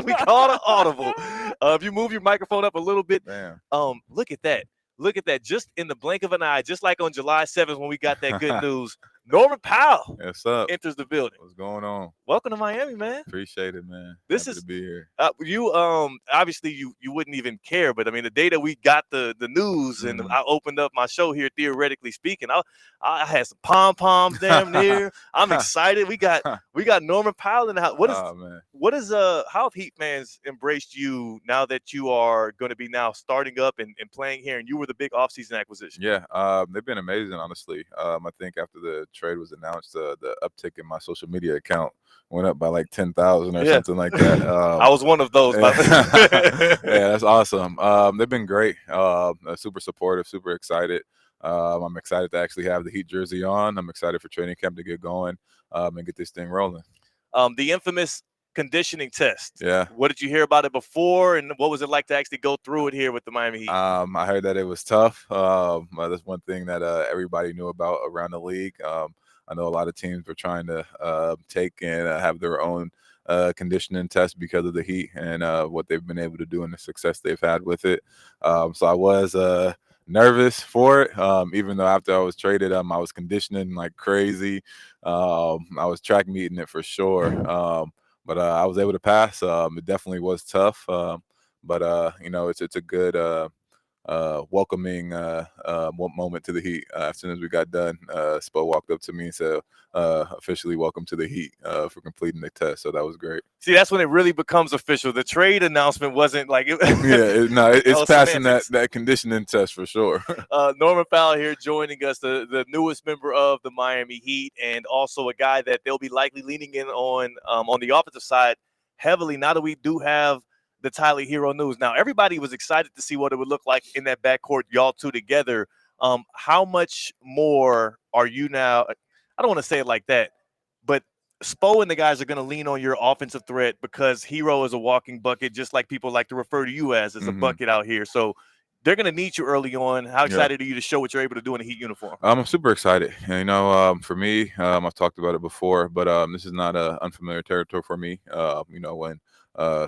We called an audible. If you move your microphone up a little bit, Damn. look at that. Look at that. Just in the blink of an eye, just like on July 7th when we got that good news, Norman Powell What's up? enters the building. What's going on? Welcome to Miami, man. Appreciate it, man. This Happy is to be here. you. Obviously, you wouldn't even care, but I mean, the day that we got the news and I opened up my show here, theoretically speaking, I had some pom poms damn near. I'm excited. We got Norman Powell in the house. What is how have Heat fans embraced you now that you are going to be now starting up and playing here, and you were the big offseason acquisition? Yeah, they've been amazing, honestly. I think after the trade was announced, the uptick in my social media account went up by like 10,000 or something like that. I was one of those. Yeah, that's awesome. They've been great. Super supportive, super excited. I'm excited to actually have the Heat jersey on. I'm excited for training camp to get going and get this thing rolling. The infamous conditioning test. Yeah. What did you hear about it before, and what was it like to actually go through it here with the Miami Heat? I heard that it was tough. That's one thing that everybody knew about around the league. I know a lot of teams were trying to take and have their own conditioning test because of the Heat and what they've been able to do and the success they've had with it. So I was nervous for it, even though after I was traded, I was conditioning like crazy. I was track meeting it for sure. But I was able to pass. It definitely was tough. But it's a good welcoming moment to the Heat. As soon as we got done, Spo walked up to me and said, officially welcome to the Heat for completing the test. So that was great. See, that's when it really becomes official. The trade announcement wasn't like it. It's passing that conditioning test for sure. Norman Powell here joining us, the newest member of the Miami Heat, and also a guy that they'll be likely leaning in on the offensive side heavily now that we do have the Tyler Herro news. Now, everybody was excited to see what it would look like in that backcourt, y'all two together. How much more are you now? I don't want to say it like that, but Spo and the guys are going to lean on your offensive threat because Herro is a walking bucket, just like people like to refer to you as a bucket out here. So they're going to need you early on. How excited are you to show what you're able to do in a Heat uniform? I'm super excited. For me, I've talked about it before, but this is not unfamiliar territory for me. When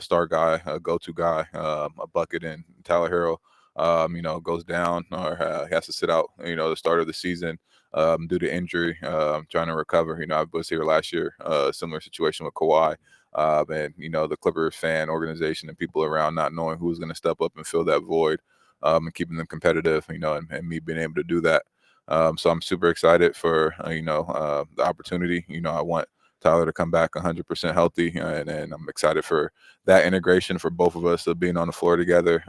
star guy, a go-to guy, a bucket in Tyler Herro, goes down or he has to sit out, the start of the season due to injury, trying to recover. I was here last year, similar situation with Kawhi. And the Clippers fan organization and people around not knowing who's going to step up and fill that void. And keeping them competitive, and me being able to do that. So I'm super excited for, the opportunity. I want Tyler to come back 100% healthy, and I'm excited for that integration for both of us of being on the floor together.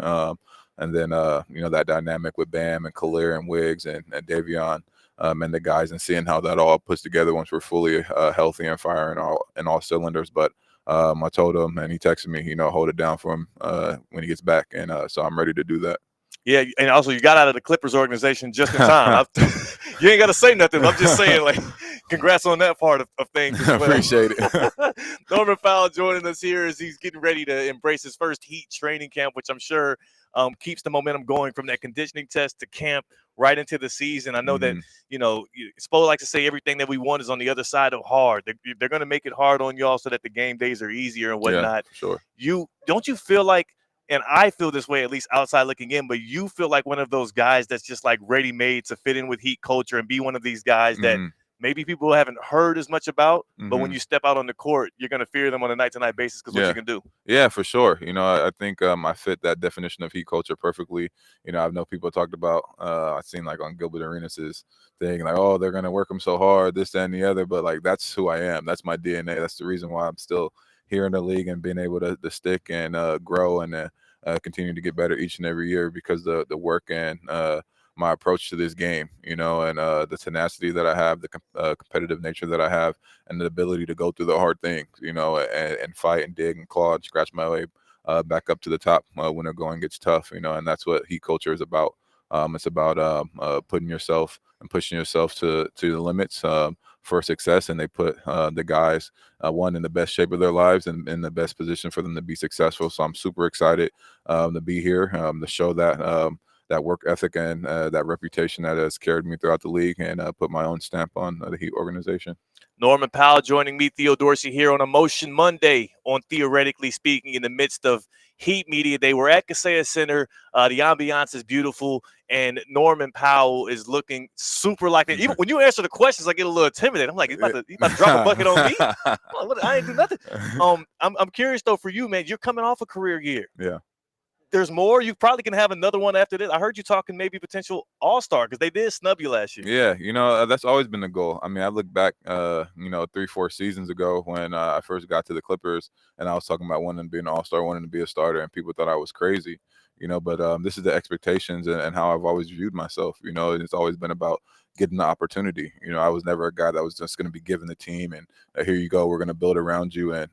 And then, that dynamic with Bam and Khalil and Wiggs and Davion and the guys, and seeing how that all puts together once we're fully healthy and firing all cylinders. But I told him, and he texted me, hold it down for him when he gets back. And so I'm ready to do that. Yeah, and also you got out of the Clippers organization just in time. You ain't got to say nothing. I'm just saying, like, congrats on that part of things as well. Appreciate it. Norman Powell joining us here as he's getting ready to embrace his first Heat training camp, which I'm sure keeps the momentum going from that conditioning test to camp right into the season. I know that, Spo likes to say everything that we want is on the other side of hard. They're going to make it hard on y'all so that the game days are easier and whatnot. Yeah, sure. Don't you feel like, and I feel this way, at least outside looking in, but you feel like one of those guys that's just like ready-made to fit in with Heat culture and be one of these guys that maybe people haven't heard as much about, but when you step out on the court, you're going to fear them on a night-to-night basis because what you can do. Yeah, for sure. I think I fit that definition of Heat culture perfectly. I know people talked about, I've seen like on Gilbert Arenas' thing, like, oh, they're going to work them so hard, this, that, and the other. But like, that's who I am. That's my DNA. That's the reason why I'm still here in the league and being able to stick and grow and continue to get better each and every year because the work and my approach to this game, and the tenacity that I have, the competitive nature that I have, and the ability to go through the hard things, and fight and dig and claw and scratch my way back up to the top when the going gets tough, and that's what Heat culture is about. It's about putting yourself and pushing yourself to the limits for success, and they put the guys one in the best shape of their lives and in the best position for them to be successful. So I'm super excited to be here to show that that work ethic and that reputation that has carried me throughout the league and put my own stamp on the Heat organization. Norman Powell joining me, Theo Dorsey, here on Emotion Monday on Theoretically Speaking in the midst of Heat Media Day. We're at Kaseya Center. The ambiance is beautiful, and Norman Powell is looking super like that. Even when you answer the questions, I get a little intimidated. I'm like, he's about to drop a bucket on me? I ain't do nothing. I'm curious, though, for you, man. You're coming off a career year. Yeah. There's more. You probably can have another one after this. I heard you talking maybe potential all-star because they did snub you last year. Yeah, that's always been the goal. I mean, I look back, 3-4 seasons ago when I first got to the Clippers, and I was talking about wanting to be an all-star, wanting to be a starter, and people thought I was crazy. But this is the expectations and how I've always viewed myself. And it's always been about getting the opportunity. I was never a guy that was just going to be given the team and here you go, we're going to build around you and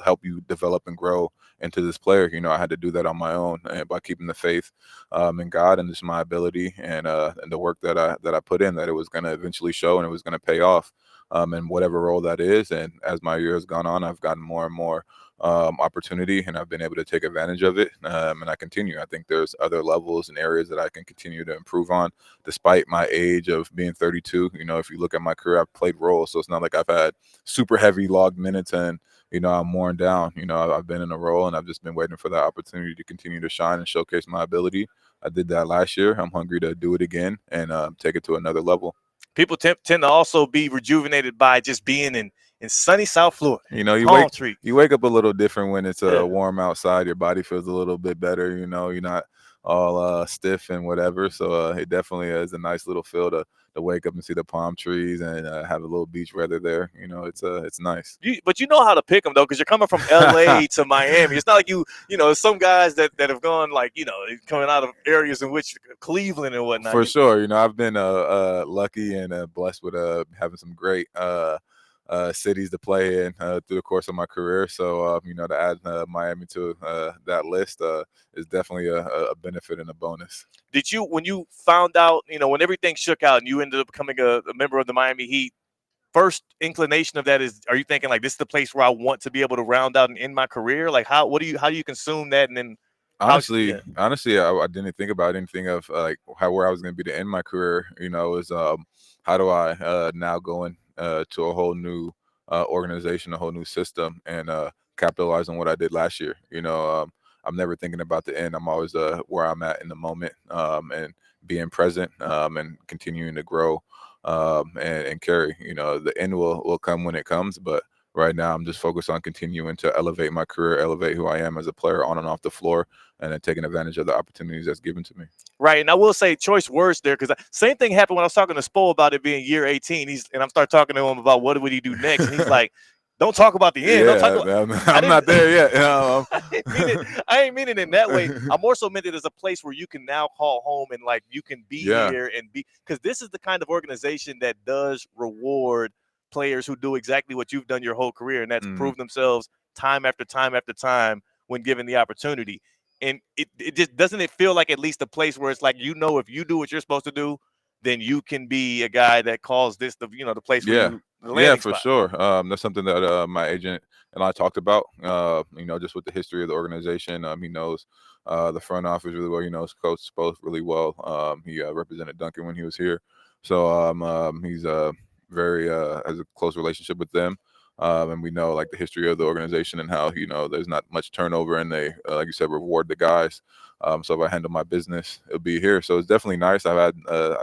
help you develop and grow into this player. I had to do that on my own and by keeping the faith in God and just my ability and the work that I put in, that it was going to eventually show and it was going to pay off in whatever role that is. And as my year has gone on, I've gotten more and more opportunity and I've been able to take advantage of it. And I continue. I think there's other levels and areas that I can continue to improve on despite my age of being 32. If you look at my career, I've played roles. So it's not like I've had super heavy logged minutes and, I'm worn down. I've been in a role and I've just been waiting for that opportunity to continue to shine and showcase my ability. I did that last year. I'm hungry to do it again and take it to another level. People tend to also be rejuvenated by just being in sunny South Florida. You wake up a little different when it's warm outside. Your body feels a little bit better. You're not all stiff and whatever. So it definitely is a nice little feel to wake up and see the palm trees and have a little beach weather there. It's nice. But you know how to pick them though, because you're coming from LA to Miami. It's not like some guys that have gone coming out of areas in which Cleveland and whatnot. For sure, I've been lucky and blessed with having some great cities to play in through the course of my career. So, to add Miami to that list is definitely a benefit and a bonus. Did you, when you found out, when everything shook out and you ended up becoming a member of the Miami Heat, first inclination of that is, are you thinking like this is the place where I want to be able to round out and end my career? Like how do you consume that? And then honestly, I didn't think about anything of where I was going to be to end my career. Is how do I now go in to a whole new organization, a whole new system, and capitalize on what I did last year. I'm never thinking about the end. I'm always where I'm at in the moment and being present and continuing to grow and carry. The end will come when it comes, but right now I'm just focused on continuing to elevate my career, elevate who I am as a player on and off the floor, and then taking advantage of the opportunities that's given to me. Right, and I will say choice words there because same thing happened when I was talking to Spo about it being year 18. And I'm start talking to him about what would he do next, and he's like, "Don't talk about the end. Don't talk about." I'm not there yet. I ain't mean it in that way. I more so meant it as a place where you can now call home and like you can be here and be, because this is the kind of organization that does reward players who do exactly what you've done your whole career, and that's prove themselves time after time after time when given the opportunity. And it just doesn't it feel like at least a place where it's like, if you do what you're supposed to do, then you can be a guy that calls this the place where you for sure. That's something that my agent and I talked about. Just with the history of the organization, he knows the front office really well. He knows Coach Spo really well. He represented Duncan when he was here, so he's very has a close relationship with them. And we know like the history of the organization and how there's not much turnover and they like you said reward the guys. So if I handle my business, it'll be here. So it's definitely nice. I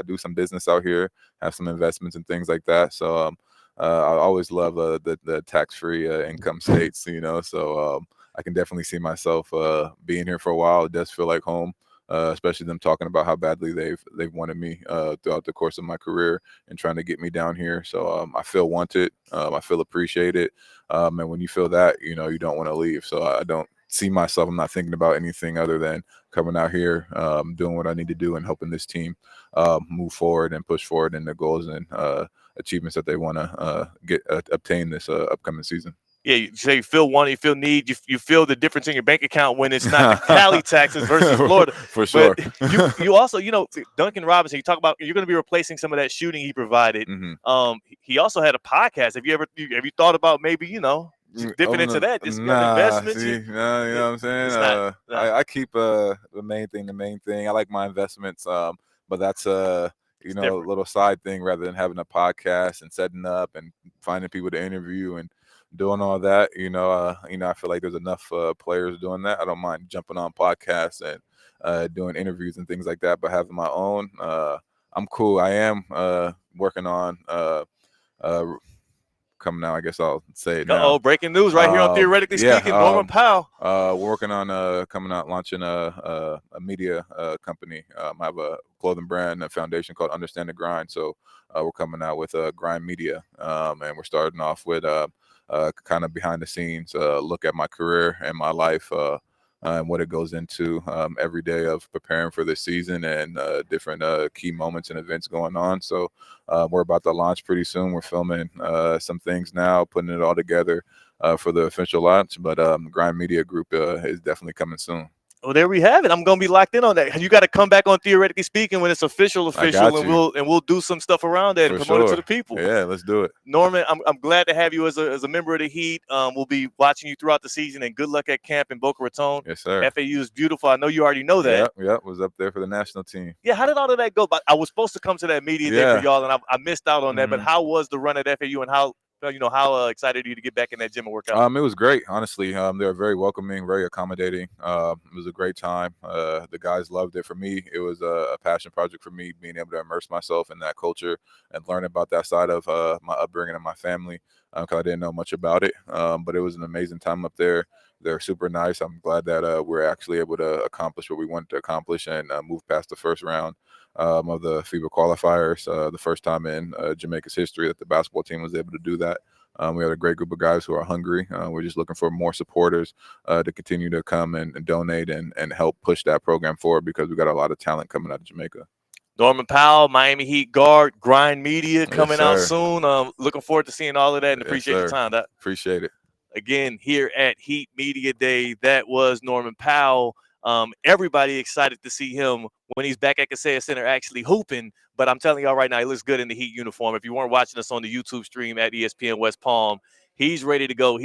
do some business out here, have some investments and things like that. So I always love the tax-free income states. So I can definitely see myself being here for a while. It does feel like home. Especially them talking about how badly they've wanted me throughout the course of my career and trying to get me down here. So I feel wanted, I feel appreciated, and when you feel that, you don't want to leave. So I don't see myself. I'm not thinking about anything other than coming out here, doing what I need to do, and helping this team move forward and push forward in the goals and achievements that they want to obtain this upcoming season. Yeah, you say you feel wanted, you feel need, you feel the difference in your bank account when it's not the Cali taxes versus Florida. For sure. But you also, Duncan Robinson, you talk about you're going to be replacing some of that shooting he provided. Mm-hmm. He also had a podcast. Have you thought about maybe, dipping into that? Just you have Nah, investments. see, nah, you know what I'm saying? It's not. I keep the main thing. I like my investments, but that's It's a different. little side thing rather than having a podcast and setting up and finding people to interview and doing all that. I feel like there's enough players doing that. I don't mind jumping on podcasts and doing interviews and things like that, but having my own, I'm cool. I am working on uh, coming out. I guess I'll say it now. Breaking news right here on Theoretically Yeah, Speaking. Norman Powell. we're working on coming out, launching a media company. I have a clothing brand, a foundation called Understand the Grind. So we're coming out with Grind Media, and we're starting off with kind of behind the scenes look at my career and my life. And what it goes into every day of preparing for this season and different key moments and events going on. So we're about to launch pretty soon. We're filming some things now, putting it all together for the official launch. But Grind Media Group is definitely coming soon. Well, there we have it. I'm gonna be locked in on that. You got to come back on Theoretically Speaking when it's official, I got and you. we'll do some stuff around that and For promote it to sure. the people. Yeah, let's do it. Norman, I'm glad to have you as a member of the Heat. We'll be watching you throughout the season, and good luck at camp in Boca Raton. Yes, sir. FAU is beautiful. I know you already know that. Yep. Was up there for the national team. Yeah, how did all of that go? But I was supposed to come to that media day for y'all, and I missed out on that. But how was the run at FAU, and how excited are you to get back in that gym and work out? It was great, honestly. They were very welcoming, very accommodating. It was a great time. The guys loved it. For me, it was a passion project for me, being able to immerse myself in that culture and learn about that side of my upbringing and my family, because I didn't know much about it. But it was an amazing time up there. They're super nice. I'm glad that we're actually able to accomplish what we wanted to accomplish and move past the first round of the FIBA qualifiers. The first time in Jamaica's history that the basketball team was able to do that. We had a great group of guys who are hungry. We're just looking for more supporters to continue to come and donate and help push that program forward, because we got a lot of talent coming out of Jamaica. Norman Powell, Miami Heat guard, Grind Media coming out sir. soon. Looking forward to seeing all of that and appreciate your time. Appreciate it. Again, here at Heat Media Day, that was Norman Powell. Everybody excited to see him when he's back at Kaseya Center actually hooping. But I'm telling y'all right now, he looks good in the Heat uniform. If you weren't watching us on the YouTube stream at ESPN West Palm, he's ready to go.